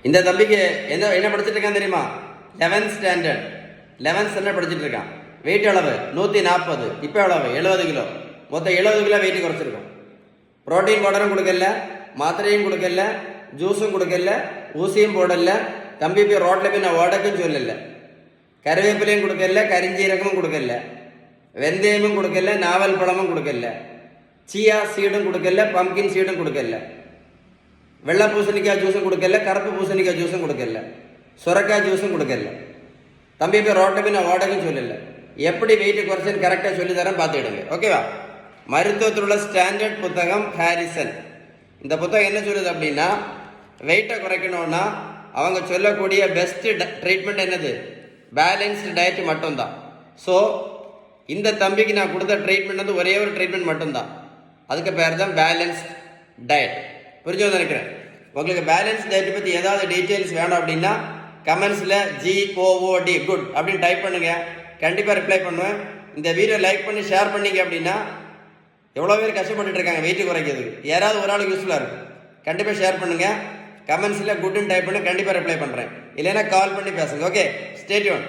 இந்த தம்பிக்கு என்ன படிச்சுட்டு இருக்கான் தெரியுமா? 11th ஸ்டாண்டர்ட் 11th ஸ்டாண்டர்ட் படிச்சுட்டு இருக்கான். வெயிட் அளவு 140. இப்போ எவ்வளவு? 70 கிலோ. மொத்தம் 70 கிலோ வெயிட் குறைச்சிருக்கோம். புரோட்டீன் பவுடரும் கொடுக்கல, மாத்திரையும் கொடுக்கல, ஜூஸும் கொடுக்கல, ஊசியும் போடல. தம்பி போய் ரோட்டில் போய் நான் ஓடக்கும் சொல்லல. கருவேப்பிலையும் கொடுக்கல, கரிஞ்சீரகமும் கொடுக்கல, வெந்தயமும் கொடுக்கல, நாவல் பழமும் கொடுக்கல, சியா சீடும் கொடுக்கல, பம்கின் சீடும் கொடுக்கல, வெள்ளை பூசணிக்காய் ஜூஸும் கொடுக்கல, கருப்பு பூசணிக்காய் ஜூஸும் கொடுக்கல, சுரக்காய் ஜூஸும் கொடுக்கல. தம்பி போய் ரோட்டை போய் நான் ஓடக்கும் சொல்லல. எப்படி வெயிட் குறைச்சுன்னு கரெக்டாக சொல்லி தரேன், பார்த்துக்கிடுங்க. ஓகேவா? மருத்துவத்தில் உள்ள ஸ்டாண்டர்ட் புத்தகம் ஹாரிசன். இந்த புத்தகம் என்ன சொல்லுது அப்படின்னா, வெயிட்டை குறைக்கணும்னா அவங்க சொல்லக்கூடிய பெஸ்ட் ட்ரீட்மெண்ட் என்னது? பேலன்ஸ்டு டயட் மட்டும்தான். ஸோ இந்த தம்பிக்கு நான் கொடுத்த ட்ரீட்மெண்ட் வந்து ஒரே ஒரு ட்ரீட்மெண்ட் மட்டும்தான். அதுக்கு பேர் தான் பேலன்ஸ்ட் டயட். புரிஞ்சு நினைக்கிறேன். உங்களுக்கு பேலன்ஸ் டயட் பற்றி ஏதாவது டீட்டெயில்ஸ் வேணும் அப்படின்னா கமெண்ட்ஸில் GOOD குட் அப்படின்னு டைப் பண்ணுங்க. கண்டிப்பாக ரிப்ளை பண்ணுவேன். இந்த வீடியோ லைக் பண்ணி ஷேர் பண்ணிங்க அப்படின்னா எவ்வளோ பேர் கஷ்டப்பட்டுட்டு இருக்காங்க வெயிட் குறைக்கிறதுக்கு. யாராவது ஒரு ஆளுக்கு யூஸ்ஃபுல்லாக இருக்கும். கண்டிப்பாக ஷேர் பண்ணுங்கள். கமெண்ட்ஸில் குட்னு டைப் பண்ணி கண்டிப்பாக ரிப்ளை பண்ணுறேன். இல்லைன்னா கால் பண்ணி பேசுங்க. Okay, stay tune.